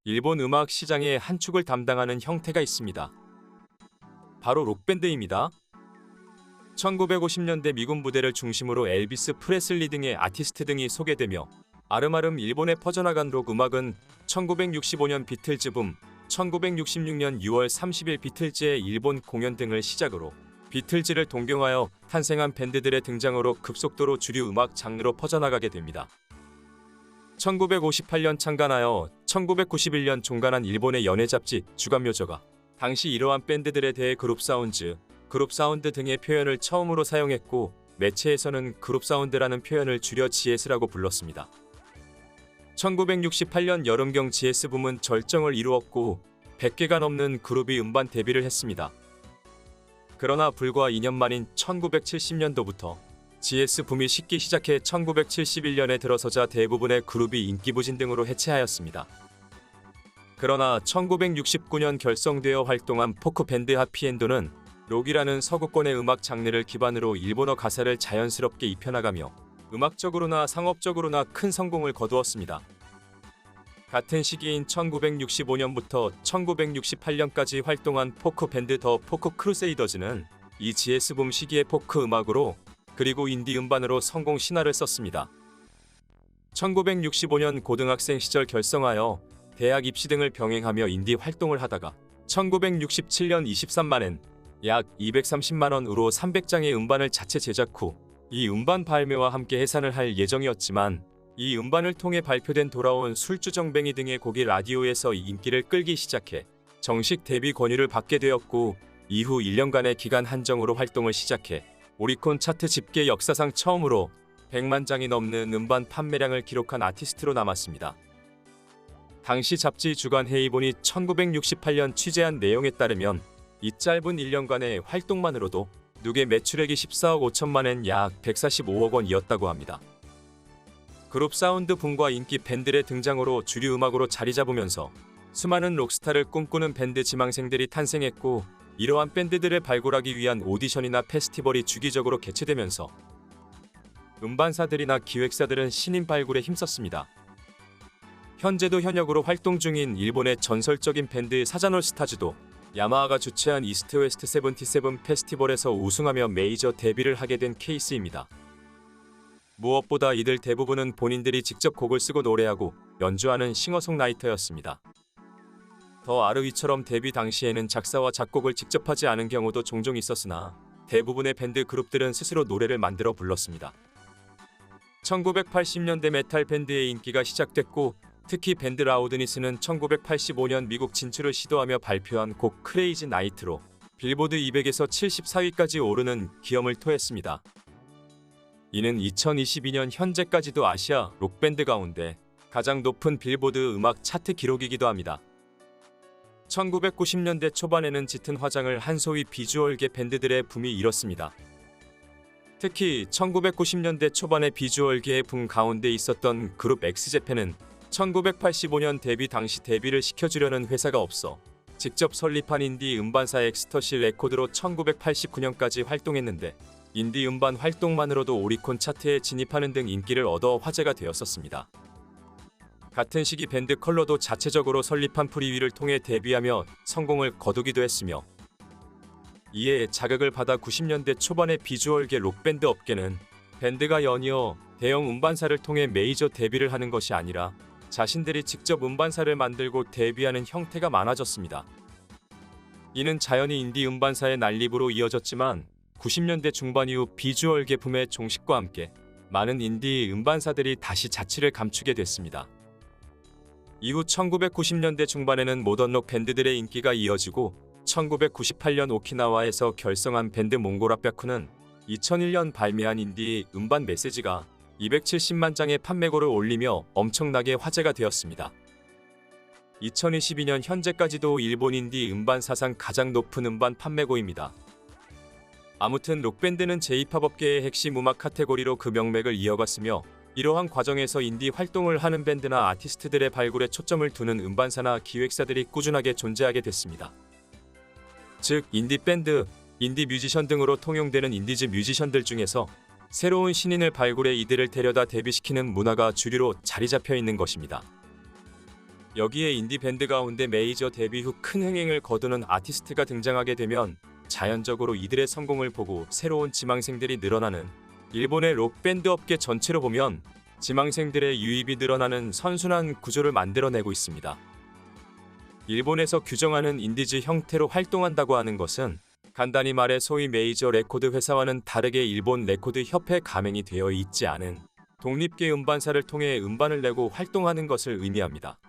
일본 음악 시장의 한 축을 담당하는 형태가 있습니다. 바로 록밴드입니다. 1950년대 미군 부대를 중심으로 엘비스 프레슬리 등의 아티스트 등이 소개되며 아름아름 일본에 퍼져나간 록 음악은 1965년 비틀즈 붐, 1966년 6월 30일 비틀즈의 일본 공연 등을 시작으로 비틀즈를 동경하여 탄생한 밴드들의 등장으로 급속도로 주류 음악 장르로 퍼져나가게 됩니다. 1958년 창간하여 1991년 종간한 일본의 연예 잡지 주간묘저가 당시 이러한 밴드들에 대해 그룹 사운드 등의 표현을 처음으로 사용했고 매체에서는 그룹 사운드라는 표현을 줄여 GS라고 불렀습니다. 1968년 여름경 GS 붐은 절정을 이루었고 100개가 넘는 그룹이 음반 데뷔를 했습니다. 그러나 불과 2년 만인 1970년도부터 GS 붐이 식기 시작해 1971년에 들어서자 대부분의 그룹이 인기 부진 등으로 해체하였습니다. 그러나 1969년 결성되어 활동한 포크 밴드 하피엔도는 록이라는 서구권의 음악 장르를 기반으로 일본어 가사를 자연스럽게 입혀나가며 음악적으로나 상업적으로나 큰 성공을 거두었습니다. 같은 시기인 1965년부터 1968년까지 활동한 포크 밴드 더 포크 크루세이더즈는 이 GS 붐 시기의 포크 음악으로 그리고 인디 음반으로 성공 신화를 썼습니다. 1965년 고등학생 시절 결성하여 대학 입시 등을 병행하며 인디 활동을 하다가 1967년 23만엔 약 230만원으로 300장의 음반을 자체 제작 후 이 음반 발매와 함께 해산을 할 예정이었지만 이 음반을 통해 발표된 돌아온 술주정뱅이 등의 곡이 라디오에서 인기를 끌기 시작해 정식 데뷔 권유를 받게 되었고 이후 1년간의 기간 한정으로 활동을 시작해 오리콘 차트 집계 역사상 처음으로 100만 장이 넘는 음반 판매량을 기록한 아티스트로 남았습니다. 당시 잡지 주간 헤이본이 1968년 취재한 내용에 따르면 이 짧은 1년간의 활동만으로도 누계 매출액이 14억 5천만엔 약 145억 원이었다고 합니다. 그룹 사운드 붐과 인기 밴드의 등장으로 주류 음악으로 자리 잡으면서 수많은 록스타를 꿈꾸는 밴드 지망생들이 탄생했고 이러한 밴드들을 발굴하기 위한 오디션이나 페스티벌이 주기적으로 개최되면서 음반사들이나 기획사들은 신인 발굴에 힘썼습니다. 현재도 현역으로 활동 중인 일본의 전설적인 밴드 사자놀스타즈도 야마하가 주최한 이스트 웨스트 77 페스티벌에서 우승하며 메이저 데뷔를 하게 된 케이스입니다. 무엇보다 이들 대부분은 본인들이 직접 곡을 쓰고 노래하고 연주하는 싱어송라이터였습니다. 더 아르위처럼 데뷔 당시에는 작사와 작곡을 직접 하지 않은 경우도 종종 있었으나 대부분의 밴드 그룹들은 스스로 노래를 만들어 불렀습니다. 1980년대 메탈 밴드의 인기가 시작됐고 특히 밴드 라우드니스는 1985년 미국 진출을 시도하며 발표한 곡 크레이지 나이트로 빌보드 200에서 74위까지 오르는 기염을 토했습니다. 이는 2022년 현재까지도 아시아 록밴드 가운데 가장 높은 빌보드 음악 차트 기록이기도 합니다. 1990년대 초반에는 짙은 화장을 한 소위 비주얼계 밴드들의 붐이 일었습니다. 특히 1990년대 초반의 비주얼계의 붐 가운데 있었던 그룹 엑스제팬은 1985년 데뷔 당시 데뷔를 시켜주려는 회사가 없어 직접 설립한 인디 음반사 엑스터시 레코드로 1989년까지 활동했는데 인디 음반 활동만으로도 오리콘 차트에 진입하는 등 인기를 얻어 화제가 되었었습니다. 같은 시기 밴드 컬러도 자체적으로 설립한 프리위를 통해 데뷔하며 성공을 거두기도 했으며 이에 자극을 받아 90년대 초반의 비주얼계 록밴드 업계는 밴드가 연이어 대형 음반사를 통해 메이저 데뷔를 하는 것이 아니라 자신들이 직접 음반사를 만들고 데뷔하는 형태가 많아졌습니다. 이는 자연히 인디 음반사의 난립으로 이어졌지만 90년대 중반 이후 비주얼계 붐의 종식과 함께 많은 인디 음반사들이 다시 자취를 감추게 됐습니다. 이후 1990년대 중반에는 모던록 밴드들의 인기가 이어지고 1998년 오키나와에서 결성한 밴드 몽골압야쿠는 2001년 발매한 인디 음반 메시지가 270만 장의 판매고를 올리며 엄청나게 화제가 되었습니다. 2022년 현재까지도 일본 인디 음반 사상 가장 높은 음반 판매고입니다. 아무튼 록밴드는 J-팝 업계의 핵심 음악 카테고리로 그 명맥을 이어갔으며 이러한 과정에서 인디 활동을 하는 밴드나 아티스트들의 발굴에 초점을 두는 음반사나 기획사들이 꾸준하게 존재하게 됐습니다. 즉 인디 밴드, 인디 뮤지션 등으로 통용되는 인디즈 뮤지션들 중에서 새로운 신인을 발굴해 이들을 데려다 데뷔시키는 문화가 주류로 자리 잡혀 있는 것입니다. 여기에 인디 밴드 가운데 메이저 데뷔 후 큰 흥행을 거두는 아티스트가 등장하게 되면 자연적으로 이들의 성공을 보고 새로운 지망생들이 늘어나는, 일본의 록밴드 업계 전체로 보면 지망생들의 유입이 늘어나는 선순환 구조를 만들어내고 있습니다. 일본에서 규정하는 인디즈 형태로 활동한다고 하는 것은 간단히 말해 소위 메이저 레코드 회사와는 다르게 일본 레코드 협회 가맹이 되어 있지 않은 독립계 음반사를 통해 음반을 내고 활동하는 것을 의미합니다.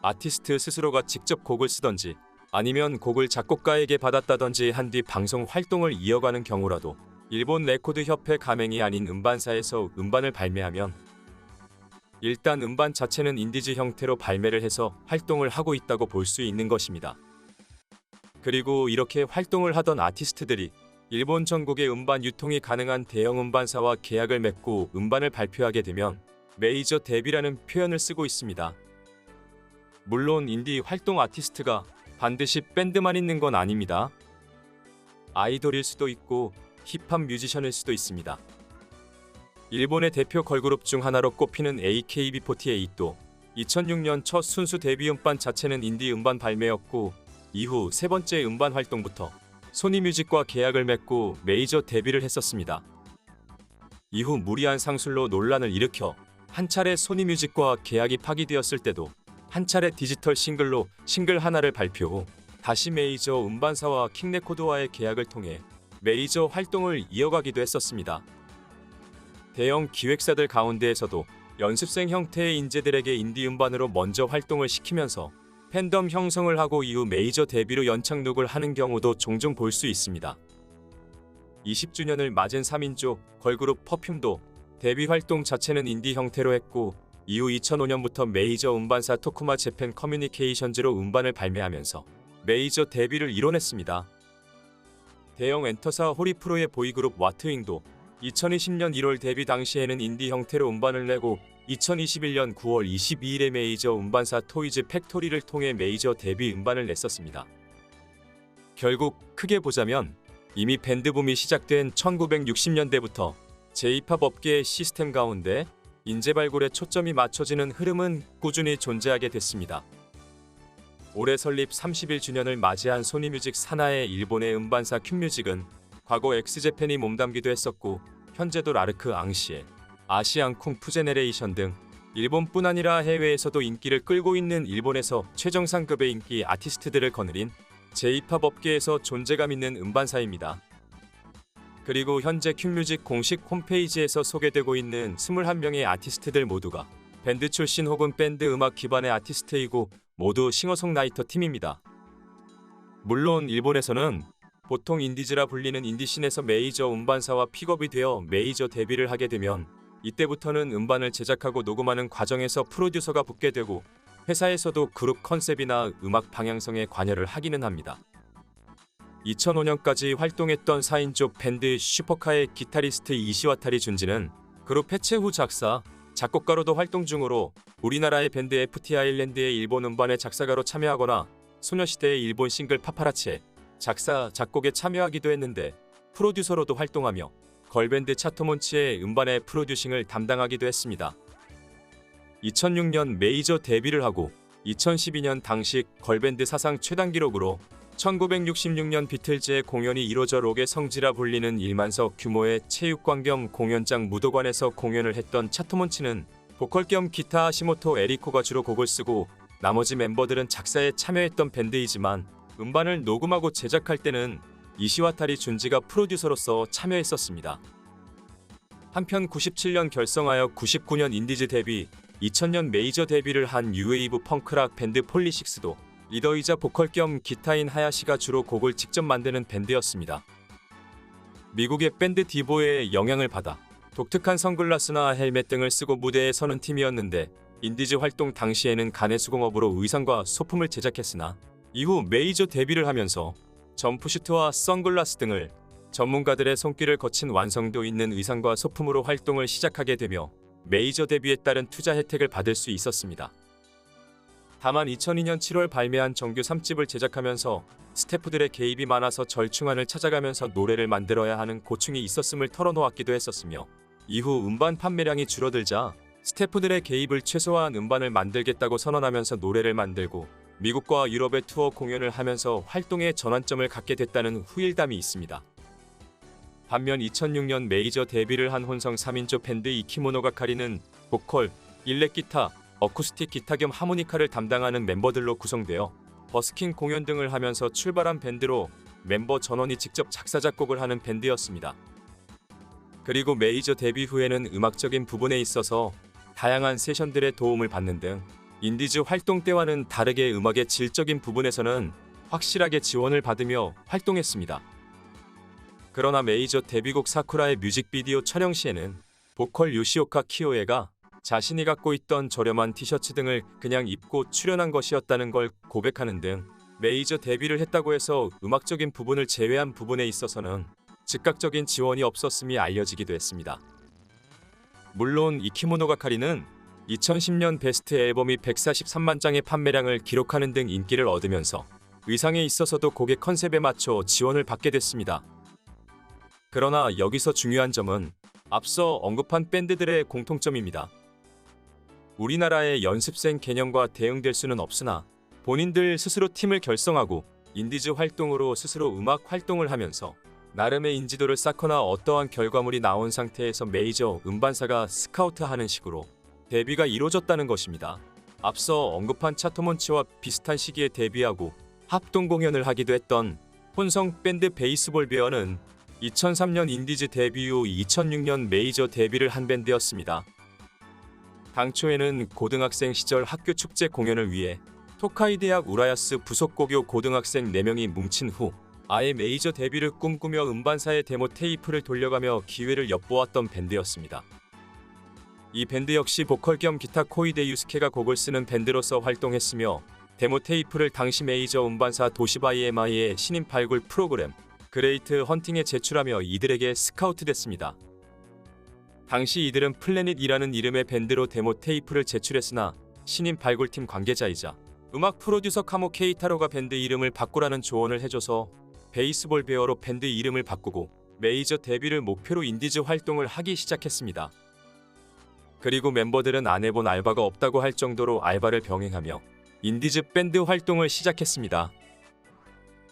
아티스트 스스로가 직접 곡을 쓰던지 아니면 곡을 작곡가에게 받았다던지 한 뒤 방송 활동을 이어가는 경우라도 일본 레코드 협회 가맹이 아닌 음반사에서 음반을 발매하면 일단 음반 자체는 인디즈 형태로 발매를 해서 활동을 하고 있다고 볼 수 있는 것입니다. 그리고 이렇게 활동을 하던 아티스트들이 일본 전국의 음반 유통이 가능한 대형 음반사와 계약을 맺고 음반을 발표하게 되면 메이저 데뷔라는 표현을 쓰고 있습니다. 물론 인디 활동 아티스트가 반드시 밴드만 있는 건 아닙니다. 아이돌일 수도 있고 힙합 뮤지션일 수도 있습니다. 일본의 대표 걸그룹 중 하나로 꼽히는 AKB48도 2006년 첫 순수 데뷔 음반 자체는 인디 음반 발매였고 이후 세 번째 음반 활동부터 소니뮤직과 계약을 맺고 메이저 데뷔를 했었습니다. 이후 무리한 상술로 논란을 일으켜 한 차례 소니뮤직과 계약이 파기되었을 때도 한 차례 디지털 싱글로 싱글 하나를 발표 후 다시 메이저 음반사와 킹레코드와의 계약을 통해 메이저 활동을 이어가기도 했었습니다. 대형 기획사들 가운데에서도 연습생 형태의 인재들에게 인디 음반으로 먼저 활동을 시키면서 팬덤 형성을 하고 이후 메이저 데뷔로 연착륙을 하는 경우도 종종 볼 수 있습니다. 20주년을 맞은 3인조 걸그룹 퍼퓸도 데뷔 활동 자체는 인디 형태로 했고 이후 2005년부터 메이저 음반사 토쿠마 재팬 커뮤니케이션즈로 음반을 발매하면서 메이저 데뷔를 이뤄냈습니다. 대형 엔터사 호리프로의 보이그룹 와트윙도 2020년 1월 데뷔 당시에는 인디 형태로 음반을 내고 2021년 9월 22일에 메이저 음반사 토이즈 팩토리를 통해 메이저 데뷔 음반을 냈었습니다. 결국 크게 보자면 이미 밴드 붐이 시작된 1960년대부터 J-팝 업계의 시스템 가운데 인재 발굴에 초점이 맞춰지는 흐름은 꾸준히 존재하게 됐습니다. 올해 설립 31주년을 맞이한 소니뮤직 산하의 일본의 음반사 큐뮤직은 과거 엑스제팬이 몸담기도 했었고 현재도 라르크 앙시에, 아시앙쿵 푸제네레이션 등 일본뿐 아니라 해외에서도 인기를 끌고 있는 일본에서 최정상급의 인기 아티스트들을 거느린 J-팝 업계에서 존재감 있는 음반사입니다. 그리고 현재 큐뮤직 공식 홈페이지에서 소개되고 있는 21명의 아티스트들 모두가 밴드 출신 혹은 밴드 음악 기반의 아티스트이고 모두 싱어송라이터 팀입니다. 물론 일본에서는 보통 인디즈라 불리는 인디씬에서 메이저 음반사와 픽업이 되어 메이저 데뷔를 하게 되면 이때부터는 음반을 제작하고 녹음하는 과정에서 프로듀서가 붙게 되고 회사에서도 그룹 컨셉이나 음악 방향성에 관여를 하기는 합니다. 2005년까지 활동했던 4인조 밴드 슈퍼카의 기타리스트 이시와타리 준지는 그룹 해체 후 작사, 작곡가로도 활동 중으로 우리나라의 밴드 FT 아일랜드의 일본 음반의 작사가로 참여하거나 소녀시대의 일본 싱글 파파라치에 작사, 작곡에 참여하기도 했는데 프로듀서로도 활동하며 걸밴드 차토몬치의 음반의 프로듀싱을 담당하기도 했습니다. 2006년 메이저 데뷔를 하고 2012년 당시 걸밴드 사상 최단 기록으로 1966년 비틀즈의 공연이 이뤄져 록의 성지라 불리는 1만석 규모의 체육관 겸 공연장 무도관에서 공연을 했던 차토몬치는 보컬 겸 기타 하시모토 에리코가 주로 곡을 쓰고 나머지 멤버들은 작사에 참여했던 밴드이지만 음반을 녹음하고 제작할 때는 이시와타리 준지가 프로듀서로서 참여했었습니다. 한편 97년 결성하여 99년 인디즈 데뷔, 2000년 메이저 데뷔를 한 뉴웨이브 펑크락 밴드 폴리식스도 리더이자 보컬 겸 기타인 하야시가 주로 곡을 직접 만드는 밴드였습니다. 미국의 밴드 디보의 영향을 받아 독특한 선글라스나 헬멧 등을 쓰고 무대에 서는 팀이었는데 인디즈 활동 당시에는 가내수공업으로 의상과 소품을 제작했으나 이후 메이저 데뷔를 하면서 점프슈트와 선글라스 등을 전문가들의 손길을 거친 완성도 있는 의상과 소품으로 활동을 시작하게 되며 메이저 데뷔에 따른 투자 혜택을 받을 수 있었습니다. 다만 2002년 7월 발매한 정규 3집을 제작하면서 스태프들의 개입이 많아서 절충안을 찾아가면서 노래를 만들어야 하는 고충이 있었음을 털어놓았기도 했었으며 이후 음반 판매량이 줄어들자 스태프들의 개입을 최소화한 음반을 만들겠다고 선언하면서 노래를 만들고 미국과 유럽의 투어 공연을 하면서 활동의 전환점을 갖게 됐다는 후일담이 있습니다. 반면 2006년 메이저 데뷔를 한 혼성 3인조 밴드 이키모노가카리는 보컬, 일렉기타, 어쿠스틱 기타 겸 하모니카를 담당하는 멤버들로 구성되어 버스킹 공연 등을 하면서 출발한 밴드로 멤버 전원이 직접 작사 작곡을 하는 밴드였습니다. 그리고 메이저 데뷔 후에는 음악적인 부분에 있어서 다양한 세션들의 도움을 받는 등 인디즈 활동 때와는 다르게 음악의 질적인 부분에서는 확실하게 지원을 받으며 활동했습니다. 그러나 메이저 데뷔곡 사쿠라의 뮤직비디오 촬영 시에는 보컬 요시오카 키오에가 자신이 갖고 있던 저렴한 티셔츠 등을 그냥 입고 출연한 것이었다는 걸 고백하는 등 메이저 데뷔를 했다고 해서 음악적인 부분을 제외한 부분에 있어서는 즉각적인 지원이 없었음이 알려지기도 했습니다. 물론 이키모노가카리는 2010년 베스트 앨범이 143만 장의 판매량을 기록하는 등 인기를 얻으면서 의상에 있어서도 곡의 컨셉에 맞춰 지원을 받게 됐습니다. 그러나 여기서 중요한 점은 앞서 언급한 밴드들의 공통점입니다. 우리나라의 연습생 개념과 대응될 수는 없으나 본인들 스스로 팀을 결성하고 인디즈 활동으로 스스로 음악 활동을 하면서 나름의 인지도를 쌓거나 어떠한 결과물이 나온 상태에서 메이저 음반사가 스카우트하는 식으로 데뷔가 이루어졌다는 것입니다. 앞서 언급한 차토몬치와 비슷한 시기에 데뷔하고 합동 공연을 하기도 했던 혼성 밴드 베이스볼 베어는 2003년 인디즈 데뷔 후 2006년 메이저 데뷔를 한 밴드였습니다. 당초에는 고등학생 시절 학교 축제 공연을 위해 토카이 대학 우라야스 부속고교 고등학생 4명이 뭉친 후 아예 메이저 데뷔를 꿈꾸며 음반사의 데모 테이프를 돌려가며 기회를 엿보았던 밴드였습니다. 이 밴드 역시 보컬 겸 기타 코이데 유스케가 곡을 쓰는 밴드로서 활동했으며 데모 테이프를 당시 메이저 음반사 도시바 EMI의 신인 발굴 프로그램 그레이트 헌팅에 제출하며 이들에게 스카우트됐습니다. 당시 이들은 플래닛이라는 이름의 밴드로 데모 테이프를 제출했으나 신인 발굴팀 관계자이자 음악 프로듀서 카모 케이타로가 밴드 이름을 바꾸라는 조언을 해줘서 베이스볼 베어로 밴드 이름을 바꾸고 메이저 데뷔를 목표로 인디즈 활동을 하기 시작했습니다. 그리고 멤버들은 안 해본 알바가 없다고 할 정도로 알바를 병행하며 인디즈 밴드 활동을 시작했습니다.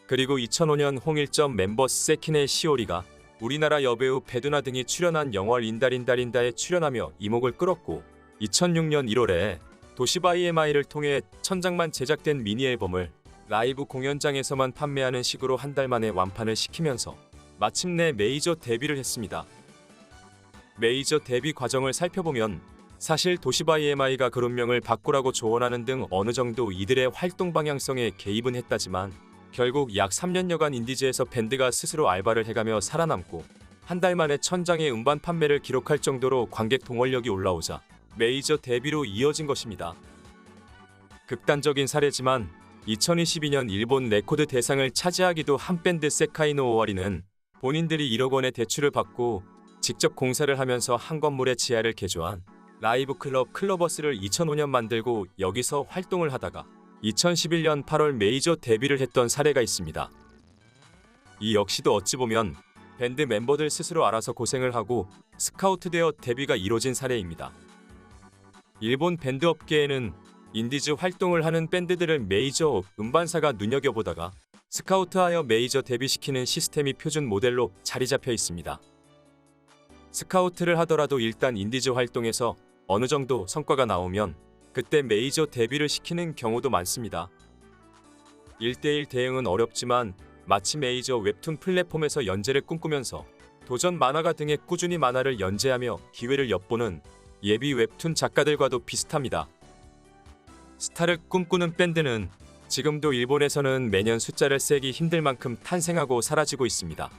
그리고 2005년 홍일점 멤버 세킨의 시오리가 우리나라 여배우 배두나 등이 출연한 영화 린다린다린다에 출연하며 이목을 끌었고 2006년 1월에 도시바 EMI를 통해 천장만 제작된 미니 앨범을 라이브 공연장에서만 판매하는 식으로 한 달 만에 완판을 시키면서 마침내 메이저 데뷔를 했습니다. 메이저 데뷔 과정을 살펴보면 사실 도시바 EMI가 그룹명을 바꾸라고 조언하는 등 어느 정도 이들의 활동 방향성에 개입은 했다지만 결국 약 3년여간 인디즈에서 밴드가 스스로 알바를 해가며 살아남고 한 달 만에 천장의 음반 판매를 기록할 정도로 관객 동원력이 올라오자 메이저 데뷔로 이어진 것입니다. 극단적인 사례지만 2022년 일본 레코드 대상을 차지하기도 한 밴드 세카이노 오와리는 본인들이 1억 원의 대출을 받고 직접 공사를 하면서 한 건물의 지하를 개조한 라이브 클럽 클러버스를 2005년 만들고 여기서 활동을 하다가 2011년 8월 메이저 데뷔를 했던 사례가 있습니다. 이 역시도 어찌 보면 밴드 멤버들 스스로 알아서 고생을 하고 스카우트되어 데뷔가 이뤄진 사례입니다. 일본 밴드 업계에는 인디즈 활동을 하는 밴드들을 메이저 음반사가 눈여겨보다가 스카우트하여 메이저 데뷔시키는 시스템이 표준 모델로 자리 잡혀 있습니다. 스카우트를 하더라도 일단 인디즈 활동에서 어느 정도 성과가 나오면 그때 메이저 데뷔를 시키는 경우도 많습니다. 1대1 대응은 어렵지만 마치 메이저 웹툰 플랫폼에서 연재를 꿈꾸면서 도전 만화가 등에 꾸준히 만화를 연재하며 기회를 엿보는 예비 웹툰 작가들과도 비슷합니다. 스타를 꿈꾸는 밴드는 지금도 일본에서는 매년 숫자를 세기 힘들 만큼 탄생하고 사라지고 있습니다.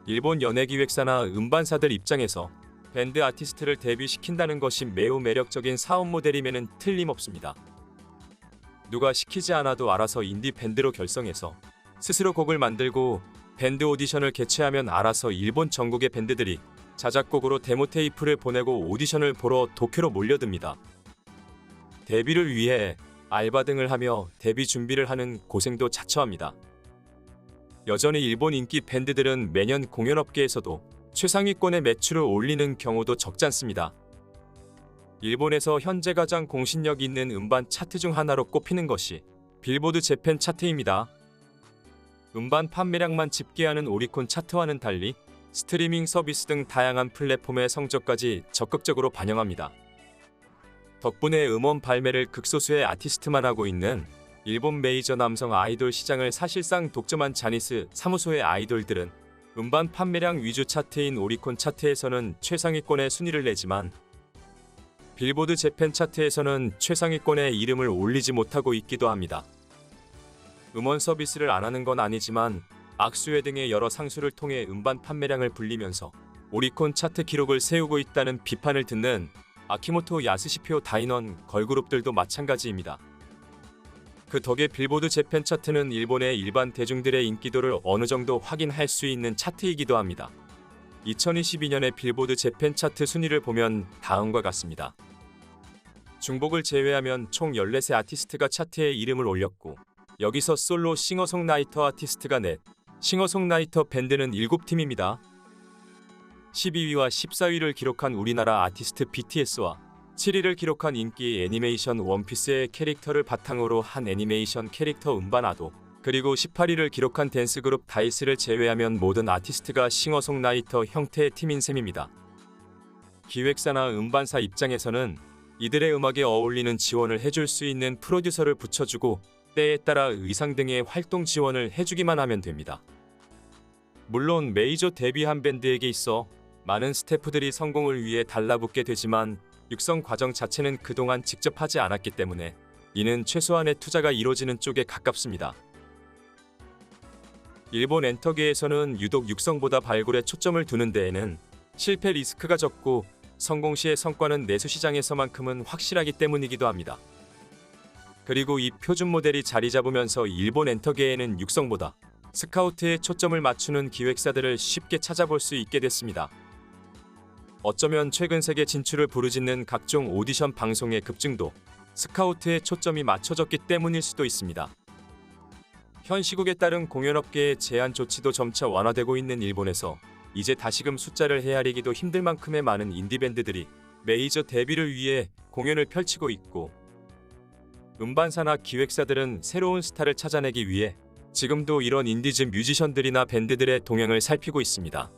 일본 연예기획사나 음반사들 입장에서 밴드 아티스트를 데뷔시킨다는 것이 매우 매력적인 사업 모델임에는 틀림없습니다. 누가 시키지 않아도 알아서 인디 밴드로 결성해서 스스로 곡을 만들고 밴드 오디션을 개최하면 알아서 일본 전국의 밴드들이 자작곡으로 데모 테이프를 보내고 오디션을 보러 도쿄로 몰려듭니다. 데뷔를 위해 알바 등을 하며 데뷔 준비를 하는 고생도 자처합니다. 여전히 일본 인기 밴드들은 매년 공연업계에서도 최상위권의 매출을 올리는 경우도 적지 않습니다. 일본에서 현재 가장 공신력 있는 음반 차트 중 하나로 꼽히는 것이 빌보드 재팬 차트입니다. 음반 판매량만 집계하는 오리콘 차트와는 달리 스트리밍 서비스 등 다양한 플랫폼의 성적까지 적극적으로 반영합니다. 덕분에 음원 발매를 극소수의 아티스트만 하고 있는 일본 메이저 남성 아이돌 시장을 사실상 독점한 자니스 사무소의 아이돌들은 음반 판매량 위주 차트인 오리콘 차트에서는 최상위권의 순위를 내지만 빌보드 재팬 차트에서는 최상위권에 이름을 올리지 못하고 있기도 합니다. 음원 서비스를 안 하는 건 아니지만 악수회 등의 여러 상수를 통해 음반 판매량을 불리면서 오리콘 차트 기록을 세우고 있다는 비판을 듣는 아키모토 야스시표 다이넌 걸그룹들도 마찬가지입니다. 그 덕에 빌보드 재팬 차트는 일본의 일반 대중들의 인기도를 어느 정도 확인할 수 있는 차트이기도 합니다. 2022년의 빌보드 재팬 차트 순위를 보면 다음과 같습니다. 중복을 제외하면 총 14세 아티스트가 차트에 이름을 올렸고 여기서 솔로 싱어송라이터 아티스트가 넷, 싱어송라이터 밴드는 7팀입니다. 12위와 14위를 기록한 우리나라 아티스트 BTS와 7위를 기록한 인기 애니메이션 원피스의 캐릭터를 바탕으로 한 애니메이션 캐릭터 음반아도, 그리고 18위를 기록한 댄스그룹 다이스를 제외하면 모든 아티스트가 싱어송라이터 형태의 팀인 셈입니다. 기획사나 음반사 입장에서는 이들의 음악에 어울리는 지원을 해줄 수 있는 프로듀서를 붙여주고 때에 따라 의상 등의 활동 지원을 해주기만 하면 됩니다. 물론 메이저 데뷔한 밴드에게 있어 많은 스태프들이 성공을 위해 달라붙게 되지만 육성 과정 자체는 그동안 직접 하지 않았기 때문에 이는 최소한의 투자가 이뤄지는 쪽에 가깝습니다. 일본 엔터계에서는 유독 육성보다 발굴에 초점을 두는 데에는 실패 리스크가 적고 성공 시의 성과는 내수 시장에서만큼은 확실하기 때문이기도 합니다. 그리고 이 표준 모델이 자리 잡으면서 일본 엔터계에는 육성보다 스카우트에 초점을 맞추는 기획사들을 쉽게 찾아볼 수 있게 됐습니다. 어쩌면 최근 세계 진출을 부르짖는 각종 오디션 방송의 급증도 스카우트에 초점이 맞춰졌기 때문일 수도 있습니다. 현 시국에 따른 공연업계의 제한 조치도 점차 완화되고 있는 일본에서 이제 다시금 숫자를 헤아리기도 힘들 만큼의 많은 인디밴드들이 메이저 데뷔를 위해 공연을 펼치고 있고, 음반사나 기획사들은 새로운 스타를 찾아내기 위해 지금도 이런 인디즈 뮤지션들이나 밴드들의 동향을 살피고 있습니다.